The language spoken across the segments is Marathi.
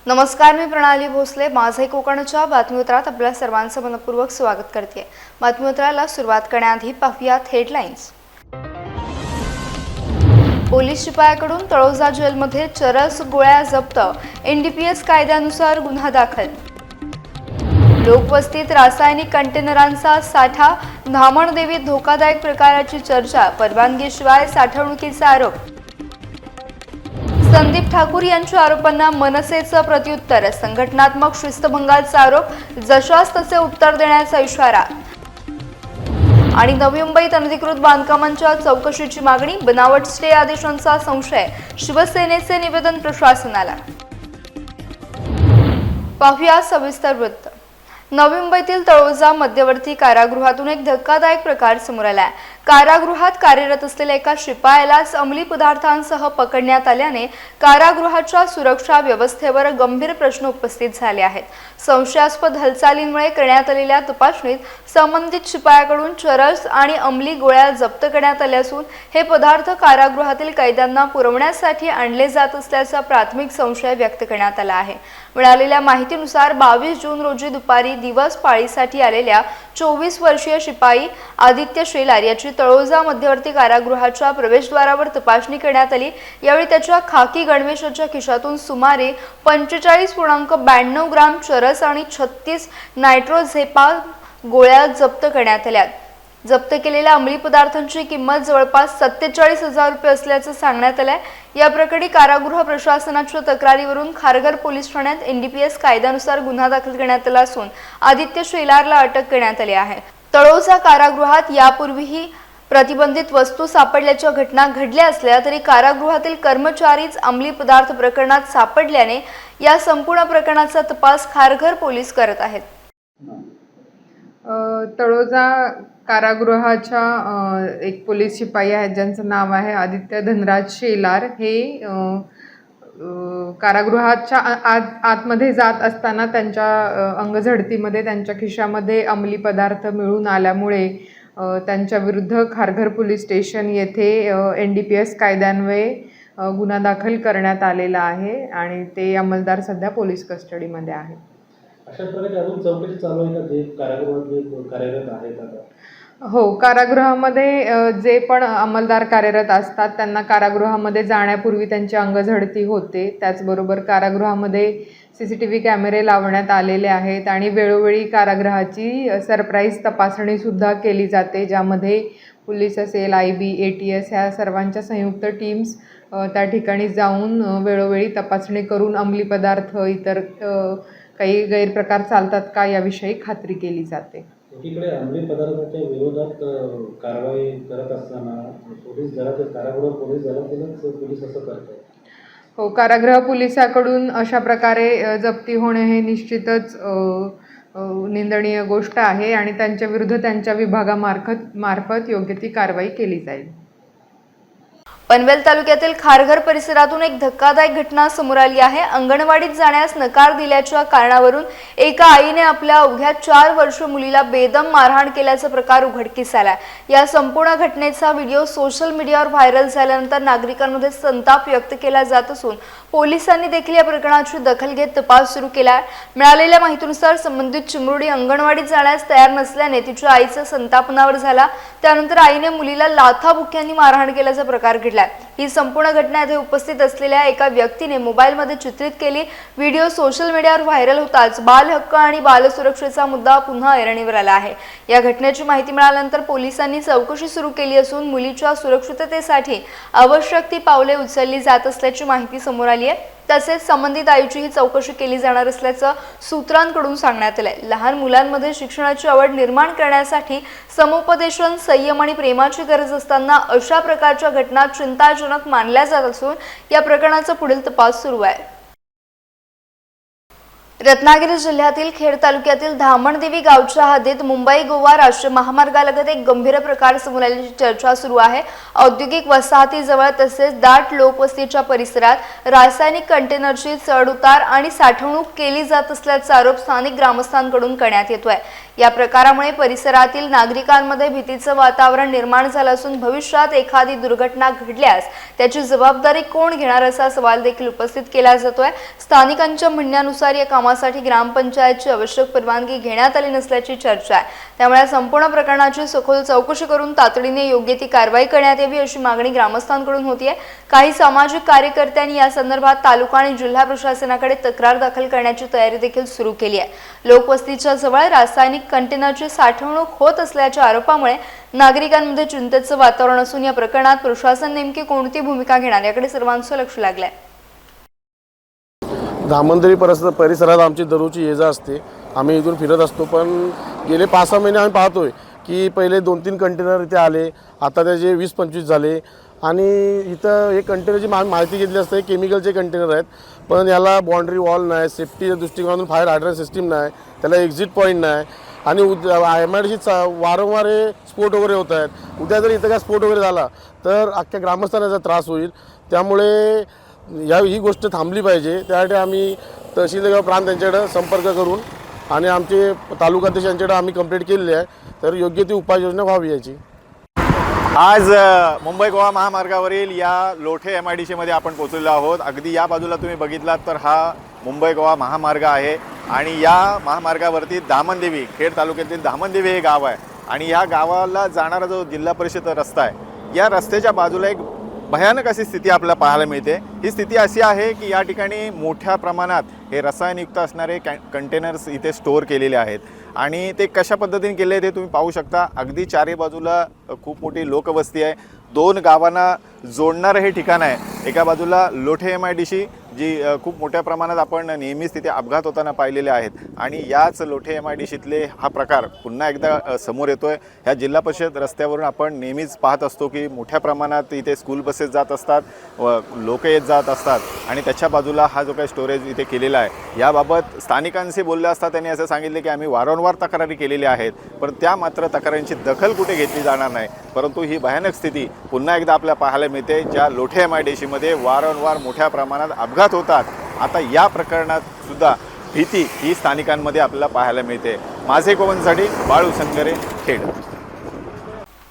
नमस्कार, मी प्रणाली भोसले. माझे कोकणच्या बातमीपत्रात आपल्या सर्वांचं मनपूर्वक स्वागत करते. बातमीपत्राला सुरुवात करण्याआधी पाहूयात हेडलाईन्स. पोलीस शिपायाकडून तळोजा जेलमध्ये चरस गोळ्या जप्त, NDPS कायद्यानुसार गुन्हा दाखल. लोकवस्तीत रासायनिक कंटेनरांचा साठा, धामणदेवीत धोकादायक प्रकाराची चर्चा, परवानगीशिवाय साठवणुकीचा आरोप. संदीप ठाकूर यांच्या आरोपांना मनसेचं प्रत्युत्तर, संघटनात्मक शिस्तभंगाचा आरोप, जशास तसे उत्तर देण्याचा इशारा. आणि नवी मुंबईत अनधिकृत बांधकामांच्या चौकशीची मागणी, बनावट स्टे आदेशांचा संशय, शिवसेनेचे निवेदन प्रशासनाला. पाहूया सविस्तर वृत्त. नवी मुंबईतील तळोजा मध्यवर्ती कारागृहातून एक धक्कादायक प्रकार समोर आलाय. कारागृहात कार्यरत असलेल्या एका शिपायालाच अंमली पदार्थांसह पकडण्यात आल्याने कारागृहाच्या सुरक्षा व्यवस्थेवर गंभीर प्रश्न उपस्थित झाले आहेत. संशयास्पद हालचालींमुळे करण्यात आलेल्या तपासणीत संबंधित शिपायाकडून चरस आणि अंमली गोळ्या जप्त करण्यात आल्या असून हे पदार्थ कारागृहातील कैद्यांना पुरवण्यासाठी आणले जात असल्याचा प्राथमिक संशय व्यक्त करण्यात आला आहे. मिळालेल्या माहितीनुसार 22 जून रोजी दुपारी दिवस पाळीसाठी आलेल्या 24 वर्षीय शिपाई आदित्य शेलार याची तळोजा मध्यवर्ती कारागृहाच्या प्रवेशद्वारावर तपासणी करण्यात आली. यावेळी त्याच्या खाकी गणवेशाच्या खिशातून सुमारे 45.92 ग्राम चरस आणि 36 नायट्रोझेपाम गोळ्या जप्त करण्यात आल्या. जप्त केलेल्या अंमली पदार्थांची किंमत जवळपास 47,000 रुपये असल्याचं सांगण्यात आलंय. या प्रकरणी कारागृह प्रशासनाच्या तक्रारीवरून खारघर पोलीस ठाण्यात NDPS कायद्यानुसार गुन्हा दाखल करण्यात आला असून आदित्य शेलारला अटक करण्यात आली आहे. तळोजा कारागृहात यापूर्वीही प्रतिबंधित वस्तू सापडल्याच्या घटना घडल्या असल्या तरी कारागृहातील कर्मचारीच अंमली पदार्थ प्रकरणात सापडल्याने या संपूर्ण प्रकरणाचा तपास खारघर पोलीस करत आहेत. तळोजा कारागृहाच्या एक पोलीस शिपाई आहेत ज्यांचं नाव आहे आदित्य धनराज शेलार. हे कारागृहाच्या आतमध्ये जात असताना त्यांच्या अंगझडतीमध्ये त्यांच्या खिशामध्ये अंमली पदार्थ मिळून आल्यामुळे त्यांच्या विरुद्ध खारघर पोलीस स्टेशन येथे NDPS कायद्यान्वये गुन्हा दाखल करण्यात आलेला आहे आणि ते अंमलदार सध्या पोलीस कस्टडीमध्ये आहेत. अशा प्रकारे अजून चौकशी चालू आहे का जे कारागृहात कार्यरत आहेत आता? हो, कारागृहामध्ये जे पण अंमलदार कार्यरत असतात त्यांना कारागृहामध्ये जाण्यापूर्वी त्यांची अंगझडती होते. त्याचबरोबर कारागृहामध्ये CCTV कॅमेरे लावण्यात आलेले आहेत आणि वेळोवेळी कारागृहाची सरप्राईज तपासणीसुद्धा केली जाते, ज्यामध्ये पोलीस असेल, IB, ATS ह्या सर्वांच्या संयुक्त टीम्स त्या ठिकाणी जाऊन वेळोवेळी तपासणी करून अंमली पदार्थ इतर काही गैरप्रकार चालतात का याविषयी खात्री केली जाते. एकीकडे अंमली पदार्थाच्या विरोधात कारवाई करत असताना पोलीस दलात कारागृह पोलीस दलातीलच पोलीस असं करतात. हो, कारागृह पोलिसाकडून अशा प्रकारे जप्ती होणे हे निश्चितच निंदनीय गोष्ट आहे आणि त्यांच्या विरुद्ध त्यांच्या विभागामार्फत योग्य ती कारवाई केली जाईल. पनवेल तालुक्यातील खारघर परिसरातून एक धक्कादायक घटना समोर आली आहे. अंगणवाडीत जाण्यास नकार दिल्याच्या कारणावरून एका आईने आपल्या अवघ्या 4 वर्ष मुलीला बेदम मारहाण केल्याचा प्रकार उघडकीस आलाय. या संपूर्ण घटनेचा व्हिडिओ सोशल मीडियावर व्हायरल झाल्यानंतर नागरिकांमध्ये संताप व्यक्त केला जात असून पोलिसांनी देखील या प्रकरणाची दखल घेत तपास सुरू केला. मिळालेल्या माहितीनुसार संबंधित चिमुरडी अंगणवाडीत जाण्यास तयार नसल्याने तिच्या आईचा संतापनावर झाला. त्यानंतर आईने मुलीला लाथाबुक्क्यांनी मारहाण केल्याचा प्रकार घडला. ही संपूर्ण घटना येथे उपस्थित असलेल्या एका व्यक्तीने मोबाईलमध्ये चित्रित केली. व्हिडिओ सोशल मीडियावर व्हायरल होताच बाल हक्क आणि बाल सुरक्षेचा मुद्दा पुन्हा ऐरणीवर आला आहे. या घटनेची माहिती मिळाल्यानंतर पोलिसांनी चौकशी सुरू केली असून मुलीच्या सुरक्षिततेसाठी आवश्यक ती पावले उचलली जात असल्याची माहिती समोर आली आहे. तसेच संबंधित आईचीही चौकशी केली जाणार असल्याचं सूत्रांकडून सांगण्यात आलंय. लहान मुलांमध्ये शिक्षणाची आवड निर्माण करण्यासाठी समुपदेशन, संयम आणि प्रेमाची गरज असताना अशा प्रकारच्या घटना चिंताजनक मानल्या जात असून या प्रकरणाचा पुढील तपास सुरू आहे. रत्नागिरी जिल्ह्यातील खेड तालुक्यातील धामणदेवी गावच्या हद्दीत मुंबई गोवा राष्ट्रीय महामार्गालगत एक गंभीर प्रकार समोर आल्याची चर्चा सुरू आहे। औद्योगिक वसाहतीजवळ तसेच दाट लोकवस्तीच्या परिसरात रासायनिक कंटेनरची चढउतार आणि साठवणूक केली जात असल्याचा आरोप स्थानिक ग्रामस्थांकडून करण्यात येतोय। या प्रकारामुळे परिसरातील नागरिकांमध्ये भीतीचं वातावरण निर्माण झालं असून भविष्यात एखादी दुर्घटना घडल्यास त्याची जबाबदारी कोण घेणार असा सवाल देखील उपस्थित केला जातोय। स्थानिकांच्या म्हणण्यानुसार या कामासाठी ग्रामपंचायतची आवश्यक परवानगी घेण्यात आली नसल्याची चर्चा आहे। त्यामुळे संपूर्ण प्रकरणाची सखोल चौकशी करून तातडीने योग्य ती कारवाई करण्यात यावी अशी मागणी ग्रामस्थांकडून होतीये। काही सामाजिक कार्यकर्त्यांनी या संदर्भात तालुका आणि जिल्हा प्रशासनाकडे तक्रार दाखल करण्याची तयारी देखील सुरू केली आहे। लोकवस्तीच्या जवळ रासायनिक कंटेनरची साठवणूक होत असल्याच्या आरोपामुळे नागरिकांमध्ये चिंतेचं वातावरण असून या प्रकरणात प्रशासन नेमकी कोणती भूमिका घेणार याकडे सर्वांचं लक्ष लागलंय। धामणदेवी परिसरात आमची दररोजची ये जा असते। आम्ही इथून फिरत असतो, पण गेले 5-6 महिने आम्ही पाहतोय की पहिले 2-3 कंटेनर इथे आले, आता त्याचे 20-25 झाले। आणि इथं हे कंटेनरची माहिती घेतली असते, केमिकलचे कंटेनर आहेत, पण याला बाउंड्री वॉल नाही, सेफ्टीच्या दृष्टिकोनातून फायर हायड्रंट सिस्टीम नाही, त्याला एक्झिट पॉईंट नाही आणि MIDC वारंवार हे स्फोट वगैरे होत आहेत। उद्या जर इथं काय स्फोट वगैरे झाला तर अख्ख्या ग्रामस्थांना त्रास होईल। त्यामुळे ही गोष्ट थांबली पाहिजे। त्यासाठी आम्ही तहसीलगाव प्रांत यांच्याकडे संपर्क करून आणि आमचे तालुकाध्यक्ष यांच्याकडे आम्ही कंप्लेंट केलेली आहे, तर योग्य ती उपाययोजना व्हावी याची। आज मुंबई गोवा महामार्गावरील या लोठे MIDC मध्ये आपण पोहोचलेलो आहोत। अगदी या बाजूला तुम्ही बघितलात तर हा मुंबई गोवा महामार्ग आहे आणि या महामार्गावरती धामणदेवी, खेड तालुक्यातील धामणदेवी हे गाव आहे आणि या गावाला जाणारा जो जिल्हा परिषद रस्ता आहे, या रस्त्याच्या बाजूला एक भयानक अशी स्थिती आपल्याला पाहायला मिळते। ही स्थिती अशी आहे की या ठिकाणी मोठ्या प्रमाणात हे रसायनयुक्त असणारे कंटेनर्स इथे स्टोअर केलेले आहेत आणि ते कशा पद्धतीने केले ते तुम्ही पाहू शकता। अगदी चारी बाजूला खूप मोठी लोकवस्ती आहे, 2 गावांना जोडणारं हे ठिकाण आहे। एका बाजूला लोठे MIDC जी खूप मोठ्या प्रमाणात आपण नेहमीच तिथे अपघात होताना पाहिलेले आहेत आणि याच लोठे MIDCतले हा प्रकार पुन्हा एकदा समोर येतोय। ह्या जिल्हा परिषद रस्त्यावरून आपण नेहमीच पाहत असतो की मोठ्या प्रमाणात इथे स्कूल बसेस जात असतात व लोक येत जात असतात आणि त्याच्या बाजूला हा जो काही स्टोरेज इथे केलेला आहे, याबाबत स्थानिकांशी बोलले असता त्यांनी असं सांगितले की आम्ही वारंवार तक्रारी केलेल्या आहेत, पण त्या मात्र तक्रारींची दखल कुठे घेतली जाणार नाही। परंतु ही भयानक स्थिती पुन्हा एकदा आपल्याला पाहायला मिळते, ज्या लोठे MIDCमध्ये वारंवार मोठ्या प्रमाणात अपघात होतात। आता या प्रकरणात सुद्धा भीती ही स्थानिकांमध्ये आपल्याला पाहायला मिळते। माझे कोवनसाठी बाळू संगरे, खेड।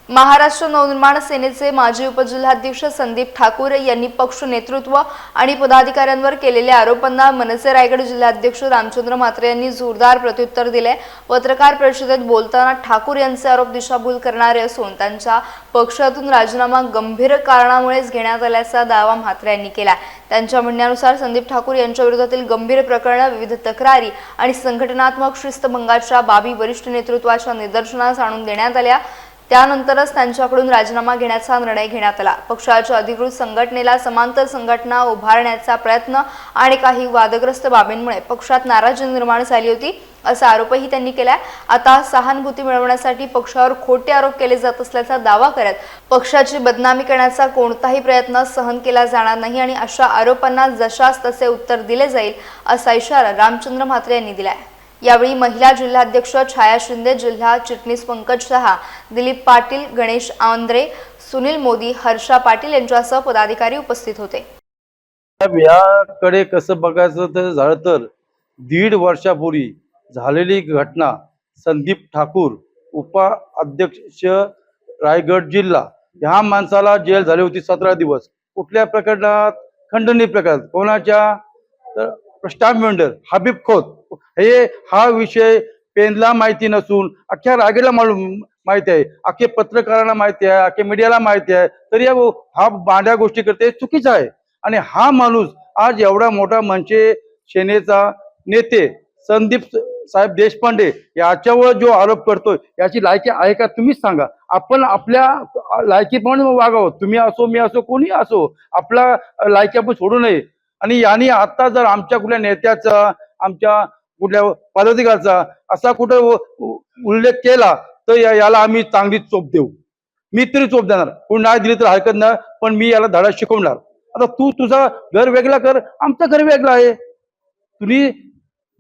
महाराष्ट्र नवनिर्माण सेनेचे माजी उपजिल्हाध्यक्ष संदीप ठाकूर यांनी पक्ष नेतृत्व आणि पदाधिकाऱ्यांवर केलेल्या आरोपांना मनसे रायगड जिल्हाध्यक्ष रामचंद्र म्हात्रे यांनी जोरदार प्रत्युत्तर दिले। पत्रकार परिषदेत बोलताना ठाकूर यांचे आरोप दिशाभूल करणारे असून त्यांच्या पक्षातून राजीनामा गंभीर कारणामुळेच घेण्यात आल्याचा दावा म्हात्रे यांनी केला। त्यांच्या म्हणण्यानुसार संदीप ठाकूर यांच्या विरोधातील गंभीर प्रकरणे, विविध तक्रारी आणि संघटनात्मक शिस्तभंगाच्या बाबी वरिष्ठ नेतृत्वाच्या निदर्शनास आणून देण्यात आल्या। त्यानंतरच त्यांच्याकडून राजीनामा घेण्याचा निर्णय घेण्यात आला। पक्षाच्या अधिकृत संघटनेला समांतर संघटना उभारण्याचा प्रयत्न आणि काही वादग्रस्त बाबींमुळे पक्षात नाराजी निर्माण झाली होती असा आरोपही त्यांनी केलाय। आता सहानुभूती मिळवण्यासाठी पक्षावर खोटे आरोप केले जात असल्याचा दावा करत पक्षाची बदनामी करण्याचा कोणताही प्रयत्न सहन केला जाणार नाही आणि अशा आरोपांना जशास तसे उत्तर दिले जाईल असा इशारा रामचंद्र म्हात्रे यांनी दिलाय। यावेळी महिला जिल्हाध्यक्ष छाया शिंदे, जिल्हा चिटणीस पंकज शहा, दिलीप पाटील, गणेश आंद्रे, सुनील मोदी, हर्षा पाटील यांच्यासह पदाधिकारी उपस्थित होते। याकडे कसं बघायचं तर झालं तर 1.5 वर्षापूर्वी झालेली घटना, संदीप ठाकूर उपाध्यक्ष रायगड जिल्हा, ह्या माणसाला जेल झाली होती 17 दिवस। कुठल्या प्रकरणात? खंडणी प्रकरणात। कोणाच्या? तर स्टाफ मेंबर हबीब खोत। हा विषय पेनला माहिती नसून अख्ख्या रायगडला माहिती आहे, अख्खे पत्रकारांना माहिती आहे, अख्खे मीडियाला माहिती आहे, तरी हा भांड्या गोष्टी करते, चुकीचा आहे। आणि हा माणूस आज एवढा मोठा मनसे सेनेचा नेते संदीप साहेब देशपांडे याच्यावर जो आरोप करतोय, याची लायकी आहे का तुम्हीच सांगा। आपण आपल्या लायकीप्रमाणे वागावं, तुम्ही असो, मी असो, कोणी असो, आपला लायकी आपण सोडू नये। आणि यांनी आता जर आमच्या कुठल्या नेत्याचा, आमच्या कुठल्या पदाधिकाऱ्याचा असा कुठं उल्लेख केला तर याला आम्ही चांगली चोप देऊ। मी तरी चोप देणार, कोण नाही दिली तर हरकत नाही, पण मी याला धडा शिकवणार। आता तू तुझा घर वेगळा कर, आमचं घर वेगळं आहे। तुम्ही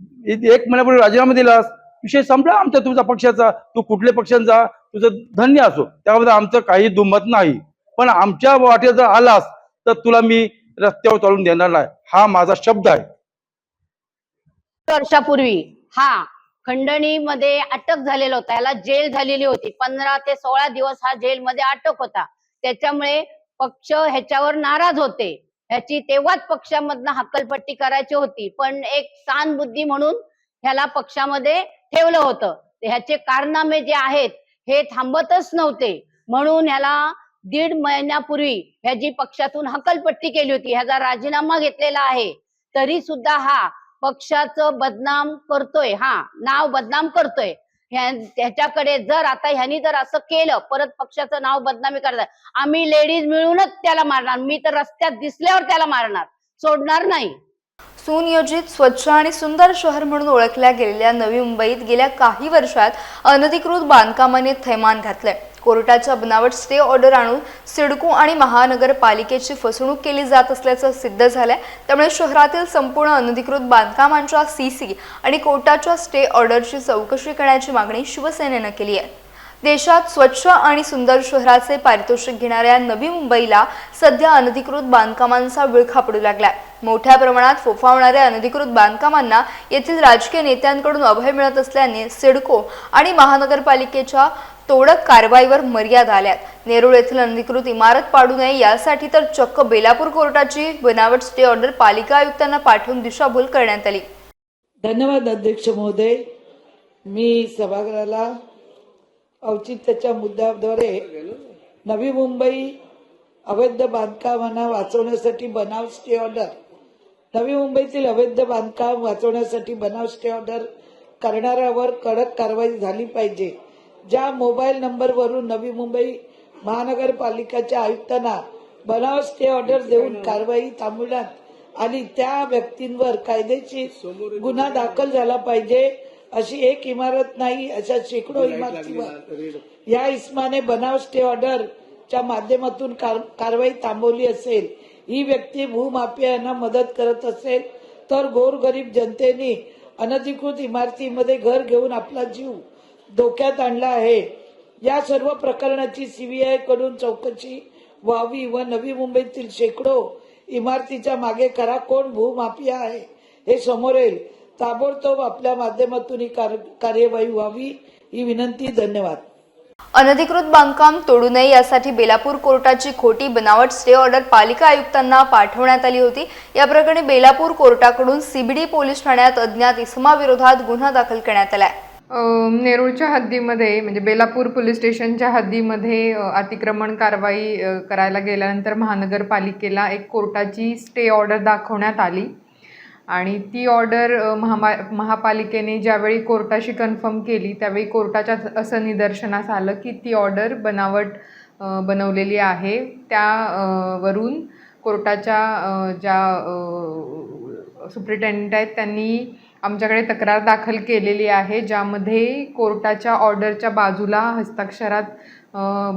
एक महिन्यापूर्वी राजीनामा दिलास, विषय संपला आमचा तुमचा पक्षाचा. तू कुठल्या पक्षांचा तुझं धन्य असो, त्याबद्दल आमचं काही दुमत नाही. पण आमच्या वाटेत जर आलास तर तुला मी रस्त्यावर चालून देणार नाही, हा माझा शब्द आहे. वर्षापूर्वी हा खंडणीमध्ये अटक झालेला होता, याला जेल झालेली होती. 15 ते 16 दिवस हा जेलमध्ये अटक होता. त्याच्यामुळे पक्ष ह्याच्यावर नाराज होते. ह्याची तेव्हाच पक्षामधनं हक्कलपट्टी करायची होती, पण एक बुद्धी म्हणून ह्याला पक्षामध्ये ठेवलं होतं. ह्याचे कारनामे जे आहेत हे थांबतच नव्हते, म्हणून ह्याला 1.5 महिन्यापूर्वी ह्याची पक्षातून हक्कलपट्टी केली होती. ह्याचा राजीनामा घेतलेला आहे, तरी सुद्धा हा पक्षाचं बदनाम करतोय, नाव बदनाम करतोय. ह्याच्याकडे जर आता ह्यानी जर असं केलं, परत पक्षाचं नाव बदनामी करतात, आम्ही लेडीज मिळूनच त्याला मारणार. मी तर रस्त्यात दिसल्यावर त्याला मारणार, सोडणार नाही. सुनियोजित, स्वच्छ आणि सुंदर शहर म्हणून ओळखल्या गेलेल्या नवी मुंबईत गेल्या काही वर्षात अनधिकृत बांधकामाने थैमान घातलंय. कोर्टाच्या बनावट स्टे ऑर्डर आणून सिडको आणि महानगरपालिकेची फसवणूक केली जात असल्याचं सिद्ध झालंय. त्यामुळे शहरातील संपूर्ण अनधिकृत बांधकामांच्या सीसी आणि कोर्टाच्या स्टे ऑर्डरची चौकशी करण्याची मागणी शिवसेनेनं केली आहे. देशात स्वच्छ आणि सुंदर शहराचे पारितोषिक घेणाऱ्या नवी मुंबईला सध्या अनधिकृत बांधकामांचा विळखा पडू लागलाय. मोठ्या प्रमाणात फोफावणाऱ्या अनधिकृत बांधकामांना येथील राजकीय नेत्यांकडून अभय मिळत असल्याने सिडको आणि महानगरपालिकेच्या तोडक कारवाईवर मर्यादा आल्यात. नेरूळ येथील अनधिकृत इमारत पाडू नये यासाठी तर चक्क बेलापूर कोर्टाची बनावट स्टे ऑर्डर पालिका आयुक्तांना पाठवून दिशाभूल करण्यात आली. धन्यवाद अध्यक्ष महोदय. मी सभागृहाला औचित्याच्या मुद्द्याद्वारे नवी मुंबई अवैध बांधकामांना वाचवण्यासाठी बनाव स्टे ऑर्डर, नवी मुंबईतील अवैध बांधकाम वाचवण्यासाठी बनाव स्टे ऑर्डर करणाऱ्यावर कडक कारवाई झाली पाहिजे. ज्या मोबाईल नंबरवरून नवी मुंबई महानगरपालिकेच्या आयुक्तांना बनाव स्टे ऑर्डर देऊन कारवाई थांबवण्यात आली, त्या व्यक्तींवर कायदेशीर गुन्हा दाखल झाला पाहिजे. अशी एक इमारत नाही, अशा शेकडो इमारतीवर या इस्माने बनाव स्टे ऑर्डरच्या माध्यमातून कारवाई थांबवली असेल. ही व्यक्ती भूमाफियांना मदत करत असेल तर गोरगरीब जनतेने अनधिकृत इमारतीमध्ये घर घेऊन आपला जीव धोक्यात आणला आहे. या सर्व प्रकरणाची सीबीआय कडून चौकशी व्हावी व नवी मुंबईतील शेकडो इमारतीच्या मागे खरा कोण भूमाफिया आहे हे समोर येईल. ताबडतोब आपल्या माध्यमातून ही कार्यवाही व्हावी ही विनंती. धन्यवाद. अनधिकृत बांधकाम तोडू नये यासाठी बेलापूर कोर्टाची खोटी बनावट स्टे ऑर्डर पालिका आयुक्तांना पाठवण्यात आली होती. या प्रकरणी बेलापूर कोर्टाकडून सीबीडी पोलीस ठाण्यात अज्ञात इसमाविरोधात गुन्हा दाखल करण्यात आलाय. नेरूळच्या हद्दीमध्ये म्हणजे बेलापूर पोलीस स्टेशनच्या हद्दीमध्ये अतिक्रमण कारवाई करायला गेल्यानंतर महानगरपालिकेला एक कोर्टाची स्टे ऑर्डर दाखवण्यात आली आणि ती ऑर्डर महापालिकेने ज्यावेळी कोर्टाशी कन्फर्म केली त्यावेळी कोर्टाच्या असं निदर्शनास आलं की ती ऑर्डर बनावट बनवलेली आहे. त्यावरून कोर्टाच्या ज्या सुप्रिटेंडेंट आहेत त्यांनी आमच्याकडे तक्रार दाखल केलेली आहे, ज्यामध्ये कोर्टाच्या ऑर्डरच्या बाजूला हस्ताक्षरात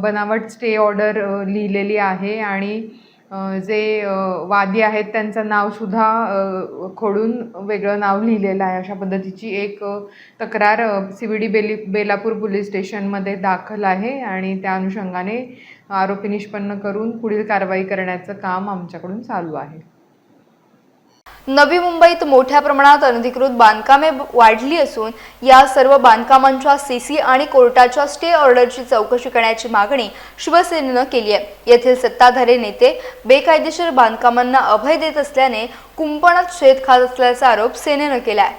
बनावट स्टे ऑर्डर लिहिलेली आहे आणि जे वादी आहेत त्यांचं नावसुद्धा खोडून वेगळं नाव लिहिलेलं आहे. अशा पद्धतीची एक तक्रार सीबीडी बेलापूर पोलीस स्टेशनमध्ये दाखल आहे आणि त्या अनुषंगाने आरोपी निष्पन्न करून पुढील कारवाई करण्याचं काम आमच्याकडून चालू आहे. नवी मुंबईत मोठ्या प्रमाणात अनधिकृत बांधकामे वाढली असून या सर्व बांधकामांच्या सीसी आणि कोर्टाच्या स्टे ऑर्डरची चौकशी करण्याची मागणी शिवसेनेनं केली आहे. येथील सत्ताधारी नेते बेकायदेशीर बांधकामांना अभय देत असल्याने कुंपणात शेत खात असल्याचा आरोप सेनेनं केलाय.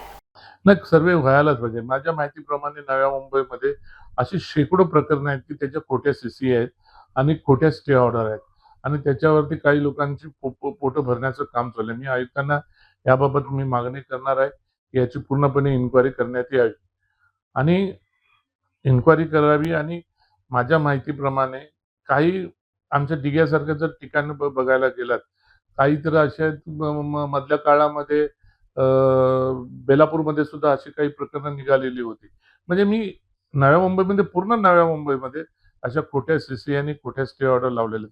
नाही, सर्वे व्हायलाच पाहिजे. माझ्या माहितीप्रमाणे नव्या मुंबईमध्ये अशी शेकडो प्रकरणं आहेत की त्याच्या खोट्या सीसी आहेत आणि खोट्या स्टे ऑर्डर आहेत आणि त्याच्यावरती काही लोकांची पोटं भरण्याचं काम चाललंय. मी आयुक्तांना याबाबत मी मागणी करणार आहे की याची पूर्णपणे इन्क्वायरी करण्यात यावी आणि इन्क्वायरी करावी. आणि माझ्या माहितीप्रमाणे काही आमच्या डिग्यासारख्या जर ठिकाणी बघायला गेलात, काही तर अशा मधल्या काळामध्ये बेलापूरमध्ये सुद्धा अशी काही प्रकरणं निघालेली होती. म्हणजे मी नव्या मुंबईमध्ये, पूर्ण नव्या मुंबईमध्ये अशा खोट्या सीसी आणि खोट्या स्टे ऑर्डर लावलेले.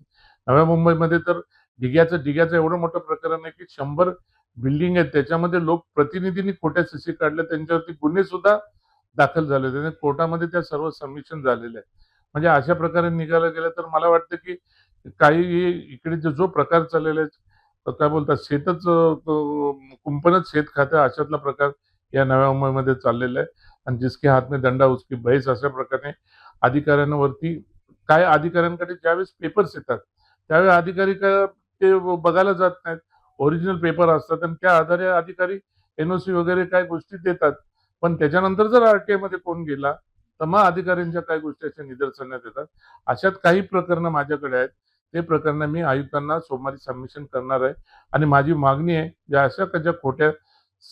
नव्या मुंबईमध्ये तर डिग्याचं एवढं मोठं प्रकरण आहे की 100 बिल्डिंग आहेत त्याच्यामध्ये लोकप्रतिनिधींनी खोट्या सीसी काढल्या, त्यांच्यावरती गुन्हे सुद्धा दाखल झाले, त्याने कोर्टामध्ये त्या सर्व सबमिशन झालेले आहे. म्हणजे अशा प्रकारे निघायला गेलं तर मला वाटतं की काही इकडे जो प्रकार चाललेला आहे, काय बोलतात शेतच कुंपणच शेत खातं अशातला प्रकार या नव्या मुंबईमध्ये चाललेला आहे. आणि जिसके हात में दंडा उसकी भैंस अशा प्रकारे अधिकाऱ्यांवरती काय अधिकाऱ्यांकडे ज्यावेळेस पेपर्स येतात त्यावेळेस अधिकारी काय ते बघायला जात नाहीत. ओरिजिनल पेपर असतात आणि त्या आधारे अधिकारी एनओसी वगैरे काय गोष्टी देतात. पण त्याच्यानंतर जर आरटीआय मध्ये कोण गेला तर मग अधिकाऱ्यांच्या काही गोष्टी अशा निदर्शनात येतात. अशात काही प्रकरणं माझ्याकडे आहेत. ते प्रकरणं मी आयुक्तांना सोमवारी सबमिशन करणार आहे आणि माझी मागणी आहे ज्या अशा ज्या खोट्या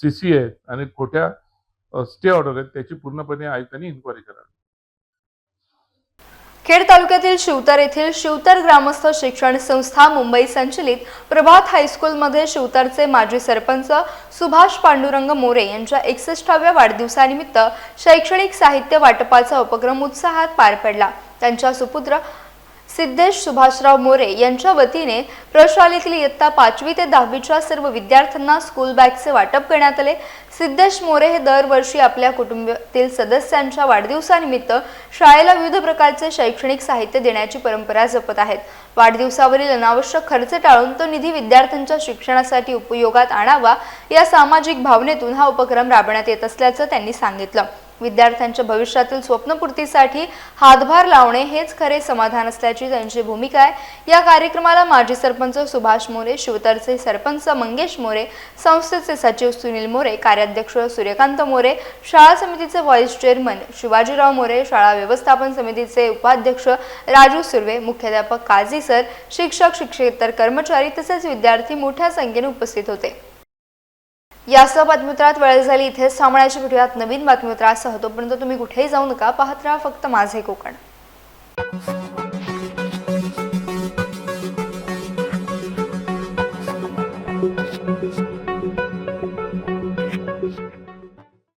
सीसी आहेत आणि खोट्या स्टे ऑर्डर आहेत त्याची पूर्णपणे आयुक्तांनी इन्क्वायरी करावी. खेड तालुक्यातील शिवतर येथील शिवतर ग्रामस्थ शिक्षण संस्था मुंबई संचलित प्रभात हायस्कूलमध्ये शिवतरचे माजी सरपंच सुभाष पांडुरंग मोरे यांच्या 61व्या वाढदिवसानिमित्त शैक्षणिक साहित्य वाटपाचा उपक्रम उत्साहात पार पडला. त्यांच्या सुपुत्र सिद्धेश सुभाषराव मोरे यांच्या वतीने प्रशालेतील इयत्ता 5वी ते 10वीच्या सर्व विद्यार्थ्यांना स्कूल बॅगचे वाटप करण्यात आले. सिद्धेश मोरे हे दरवर्षी आपल्या कुटुंबातील सदस्यांच्या वाढदिवसानिमित्त शाळेला विविध प्रकारचे शैक्षणिक साहित्य देण्याची परंपरा जपत आहेत. वाढदिवसावरील अनावश्यक खर्च टाळून तो निधी विद्यार्थ्यांच्या शिक्षणासाठी उपयोगात आणावा या सामाजिक भावनेतून हा उपक्रम राबवण्यात येत असल्याचं त्यांनी सांगितलं. विद्यार्थ्यांच्या भविष्यातील स्वप्नपूर्तीसाठी हातभार लावणे हेच खरे समाधान असल्याची त्यांची भूमिका आहे. या कार्यक्रमाला माजी सरपंच सुभाष मोरे, शिवतरचे सरपंच मंगेश मोरे, संस्थेचे सचिव सुनील मोरे, कार्याध्यक्ष सूर्यकांत मोरे, शाळा समितीचे व्हाईस चेअरमन शिवाजीराव मोरे, शाळा व्यवस्थापन समितीचे उपाध्यक्ष राजू सुर्वे, मुख्याध्यापक काझी सर, शिक्षक, शिक्षकेतर कर्मचारी तसेच विद्यार्थी मोठ्या संख्येने उपस्थित होते. यासह बातमीपत्रात वेळ झाली इथेच थांबण्याची. भेटूयात नवीन बातमीपत्रासह. तोपर्यंत तुम्ही कुठेही जाऊ नका. पाहत राहा फक्त माझे कोकण.